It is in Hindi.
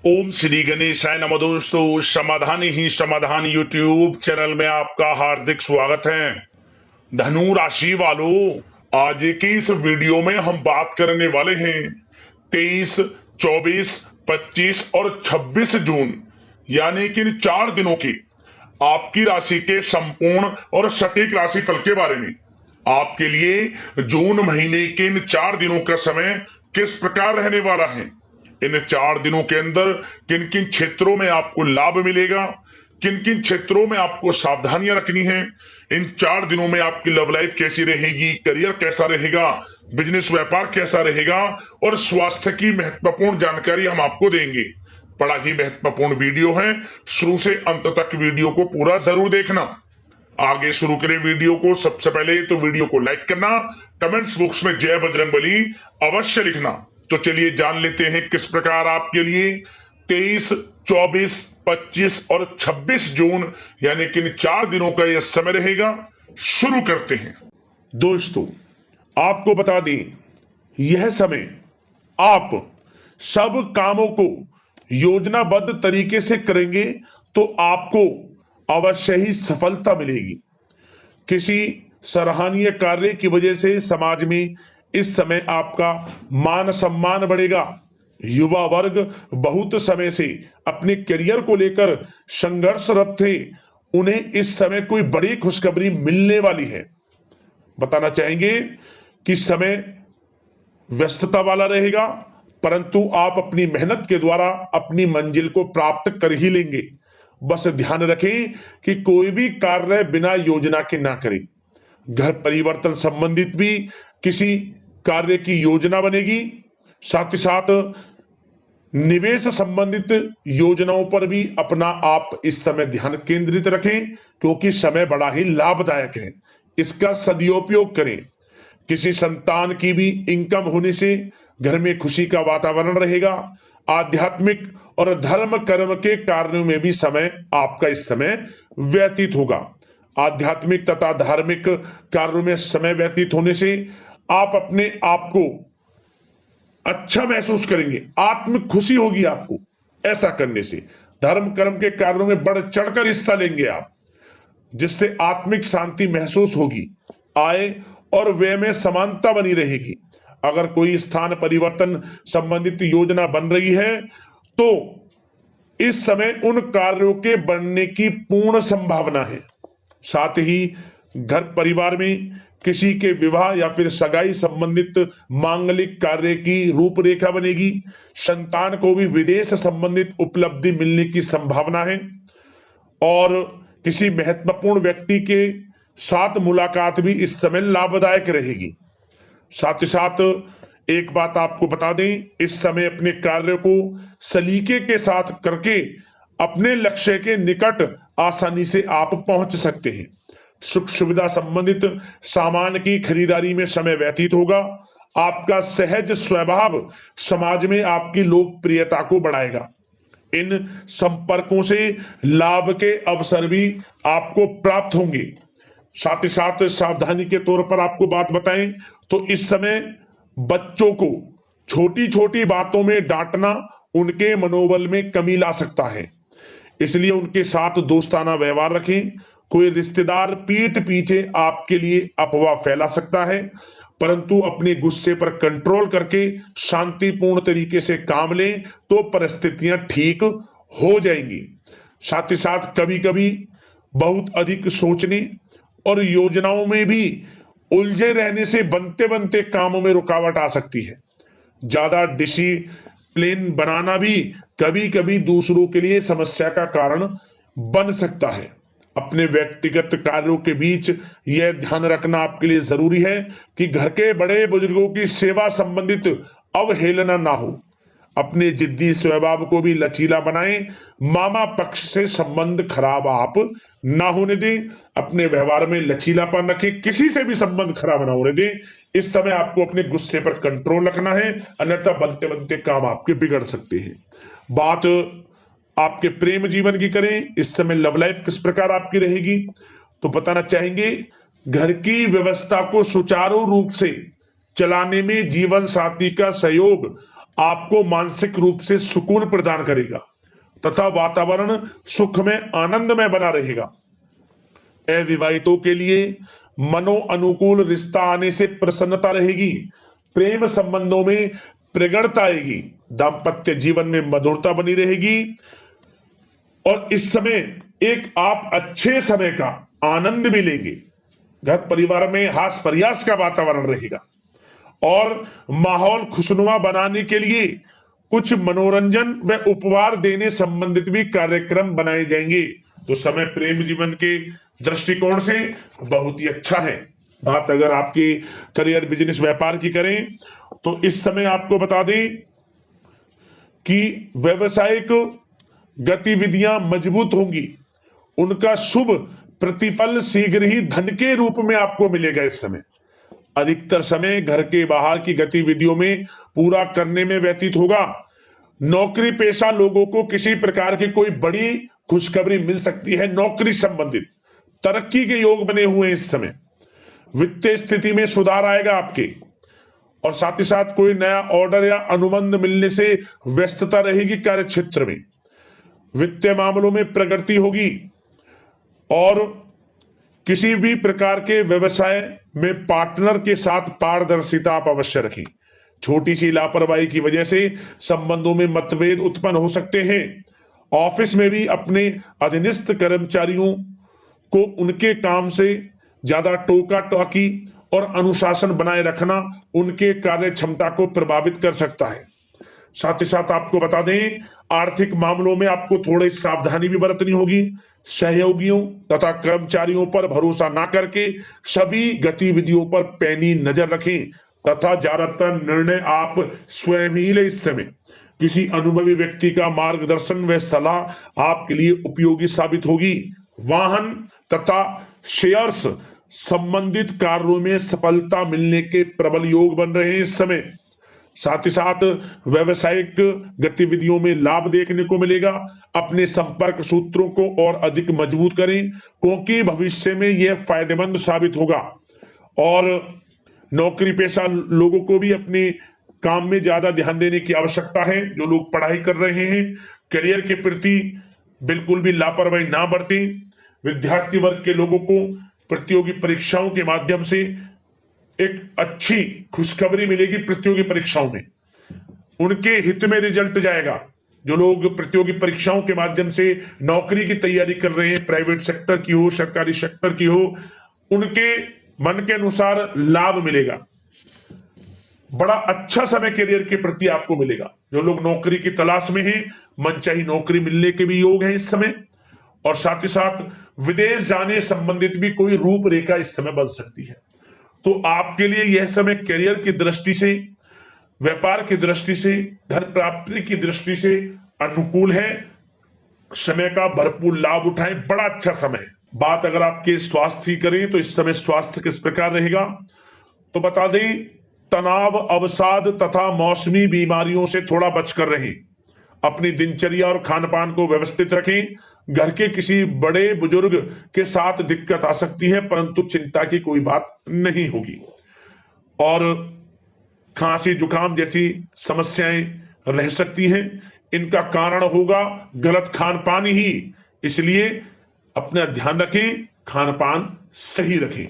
ओम श्री गणेशाय नमः। दोस्तों, समाधान ही समाधान यूट्यूब चैनल में आपका हार्दिक स्वागत है। धनु राशि वालों, आज की इस वीडियो में हम बात करने वाले हैं 23, 24, 25 और 26 जून यानी कि इन 4 दिनों की आपकी राशि के संपूर्ण और सटीक राशिफल के बारे में। आपके लिए जून महीने के इन 4 दिनों का समय किस प्रकार रहने वाला है, इन 4 दिनों के अंदर किन किन क्षेत्रों में आपको लाभ मिलेगा, किन किन क्षेत्रों में आपको सावधानियां रखनी है, इन 4 दिनों में आपकी लव लाइफ कैसी रहेगी, करियर कैसा रहेगा, बिजनेस व्यापार कैसा रहेगा और स्वास्थ्य की महत्वपूर्ण जानकारी हम आपको देंगे। बड़ा ही महत्वपूर्ण वीडियो है, शुरू से अंत तक वीडियो को पूरा जरूर देखना। आगे शुरू करें वीडियो को, सबसे पहले तो वीडियो को लाइक करना, कमेंट्स बॉक्स में जय बजरंगबली अवश्य लिखना। तो चलिए जान लेते हैं किस प्रकार आपके लिए 23, 24, 25 और 26 जून यानी कि इन 4 दिनों का यह समय रहेगा। शुरू करते हैं। दोस्तों, आपको बता दें, यह समय आप सब कामों को योजनाबद्ध तरीके से करेंगे तो आपको अवश्य ही सफलता मिलेगी। किसी सराहनीय कार्य की वजह से समाज में इस समय आपका मान सम्मान बढ़ेगा। युवा वर्ग बहुत समय से अपने करियर को लेकर संघर्षरत थे, उन्हें इस समय कोई बड़ी खुशखबरी मिलने वाली है। बताना चाहेंगे कि समय व्यस्तता वाला रहेगा, परंतु आप अपनी मेहनत के द्वारा अपनी मंजिल को प्राप्त कर ही लेंगे। बस ध्यान रखें कि कोई भी कार्य बिना योजना के ना करें। घर परिवर्तन संबंधित भी किसी कार्य की योजना बनेगी। साथ ही साथ निवेश संबंधित योजनाओं पर भी अपना आप इस समय ध्यान केंद्रित रखें, क्योंकि समय बड़ा ही लाभदायक है। इसका सदुपयोग करें। किसी संतान की भी इनकम होने से घर में खुशी का वातावरण रहेगा। आध्यात्मिक और धर्म कर्म के कार्यों में भी समय आपका इस समय व्यतीत होगा। आध्यात्मिक तथा धार्मिक कार्यों में समय व्यतीत होने से आप अपने आप को अच्छा महसूस करेंगे, आत्म खुशी होगी आपको। ऐसा करने से धर्म कर्म के कार्यों में बढ़ चढ़कर हिस्सा लेंगे आप, जिससे आत्मिक शांति महसूस होगी। आय और व्यय में समानता बनी रहेगी। अगर कोई स्थान परिवर्तन संबंधित योजना बन रही है तो इस समय उन कार्यों के बनने की पूर्ण संभावना है। साथ ही घर परिवार में किसी के विवाह या फिर सगाई संबंधित मांगलिक कार्य की रूपरेखा बनेगी। संतान को भी विदेश संबंधित उपलब्धि मिलने की संभावना है और किसी महत्वपूर्ण व्यक्ति के साथ मुलाकात भी इस समय लाभदायक रहेगी। साथ ही साथ एक बात आपको बता दें, इस समय अपने कार्य को सलीके के साथ करके अपने लक्ष्य के निकट आसानी से आप पहुंच सकते हैं। सुख सुविधा संबंधित सामान की खरीदारी में समय व्यतीत होगा। आपका सहज स्वभाव समाज में आपकी लोकप्रियता को बढ़ाएगा। इन संपर्कों से लाभ के अवसर भी आपको प्राप्त होंगे। साथ ही साथ सावधानी के तौर पर आपको बात बताएं तो इस समय बच्चों को छोटी छोटी बातों में डांटना उनके मनोबल में कमी ला सकता है, इसलिए उनके साथ दोस्ताना व्यवहार रखें। कोई रिश्तेदार पीठ पीछे आपके लिए अफवाह फैला सकता है, परंतु अपने गुस्से पर कंट्रोल करके शांतिपूर्ण तरीके से काम लें तो परिस्थितियां ठीक हो जाएंगी। साथ ही साथ कभी कभी बहुत अधिक सोचने और योजनाओं में भी उलझे रहने से बनते बनते कामों में रुकावट आ सकती है। ज्यादा डिसिप्लिन बनाना भी कभी कभी दूसरों के लिए समस्या का कारण बन सकता है। अपने व्यक्तिगत कार्यों के बीच यह ध्यान रखना आपके लिए जरूरी है कि घर के बड़े बुजुर्गों की सेवा संबंधित अवहेलना ना हो। अपने जिद्दी स्वभाव को भी लचीला बनाएं। मामा पक्ष से संबंध खराब आप ना होने दें। अपने व्यवहार में लचीलापन रखें, किसी से भी संबंध खराब ना होने दें। इस समय आपको अपने गुस्से पर कंट्रोल रखना है, अन्यथा बनते बनते काम आपके बिगड़ सकते हैं। बात आपके प्रेम जीवन की करें, इस समय लव लाइफ किस प्रकार आपकी रहेगी, तो बताना चाहेंगे घर की व्यवस्था को सुचारू रूप से चलाने में जीवन साथी का सहयोग आपको मानसिक रूप से सुकून प्रदान करेगा तथा वातावरण सुख में आनंदमय बना रहेगा। अविवाहितों के लिए मनो अनुकूल रिश्ता आने से प्रसन्नता रहेगी। प्रेम संबंधों में प्रगाढ़ता आएगी। दाम्पत्य जीवन में मधुरता बनी रहेगी और इस समय एक आप अच्छे समय का आनंद भी लेंगे। घर परिवार में हास प्रयास का वातावरण रहेगा और माहौल खुशनुमा बनाने के लिए कुछ मनोरंजन व उपहार देने संबंधित भी कार्यक्रम बनाए जाएंगे। तो समय प्रेम जीवन के दृष्टिकोण से बहुत ही अच्छा है। बात अगर आपकी करियर बिजनेस व्यापार की करें तो इस समय आपको बता दें कि व्यवसायिक गतिविधियां मजबूत होंगी। उनका शुभ प्रतिफल शीघ्र ही धन के रूप में आपको मिलेगा। इस समय अधिकतर समय घर के बाहर की गतिविधियों में पूरा करने में व्यतीत होगा। नौकरी पेशा लोगों को किसी प्रकार की कोई बड़ी खुशखबरी मिल सकती है। नौकरी संबंधित तरक्की के योग बने हुए हैं। इस समय वित्तीय स्थिति में सुधार आएगा आपके और साथ ही साथ कोई नया ऑर्डर या अनुबंध मिलने से व्यस्तता रहेगी। कार्य क्षेत्र में वित्तीय मामलों में प्रगति होगी और किसी भी प्रकार के व्यवसाय में पार्टनर के साथ पारदर्शिता आप अवश्य रखें। छोटी सी लापरवाही की वजह से संबंधों में मतभेद उत्पन्न हो सकते हैं। ऑफिस में भी अपने अधीनस्थ कर्मचारियों को उनके काम से ज्यादा टोका टाकी और अनुशासन बनाए रखना उनके कार्य क्षमता को प्रभावित कर सकता है। साथ ही साथ आपको बता दें आर्थिक मामलों में आपको थोड़ी सावधानी भी बरतनी होगी। सहयोगियों तथा कर्मचारियों पर भरोसा ना करके सभी गतिविधियों पर पैनी नजर रखें तथा ज्यादातर निर्णय आप स्वयं ही ले। इस समय किसी अनुभवी व्यक्ति का मार्गदर्शन व सलाह आपके लिए उपयोगी साबित होगी। वाहन तथा शेयर्स संबंधित कार्यों में सफलता मिलने के प्रबल योग बन रहे हैं इस समय। साथ ही साथ व्यवसायिक गतिविधियों में लाभ देखने को मिलेगा। अपने संपर्क सूत्रों को और अधिक मजबूत करें क्योंकि भविष्य में यह फायदेमंद साबित होगा। और नौकरी पेशा लोगों को भी अपने काम में ज्यादा ध्यान देने की आवश्यकता है। जो लोग पढ़ाई कर रहे हैं करियर के प्रति बिल्कुल भी लापरवाही ना बरतें। विद्यार्थी वर्ग के लोगों को प्रतियोगी परीक्षाओं के माध्यम से एक अच्छी खुशखबरी मिलेगी। प्रतियोगी परीक्षाओं में उनके हित में रिजल्ट जाएगा। जो लोग प्रतियोगी परीक्षाओं के माध्यम से नौकरी की तैयारी कर रहे हैं, प्राइवेट सेक्टर की हो सरकारी सेक्टर की हो, उनके मन के अनुसार लाभ मिलेगा। बड़ा अच्छा समय करियर के प्रति आपको मिलेगा। जो लोग नौकरी की तलाश में हैं मनचाही नौकरी मिलने के भी योग है इस समय। और साथ ही साथ विदेश जाने संबंधित भी कोई रूपरेखा इस समय बन सकती है। तो आपके लिए यह समय करियर की दृष्टि से, व्यापार की दृष्टि से, धन प्राप्ति की दृष्टि से अनुकूल है। समय का भरपूर लाभ उठाएं, बड़ा अच्छा समय है। बात अगर आपके स्वास्थ्य की करें तो इस समय स्वास्थ्य किस प्रकार रहेगा तो बता दें तनाव, अवसाद तथा मौसमी बीमारियों से थोड़ा बचकर रहें। अपनी दिनचर्या और खान पान को व्यवस्थित रखें। घर के किसी बड़े बुजुर्ग के साथ दिक्कत आ सकती है परंतु चिंता की कोई बात नहीं होगी। और खांसी जुकाम जैसी समस्याएं रह सकती हैं। इनका कारण होगा गलत खान पान ही। इसलिए अपना ध्यान रखें, खान पान सही रखें।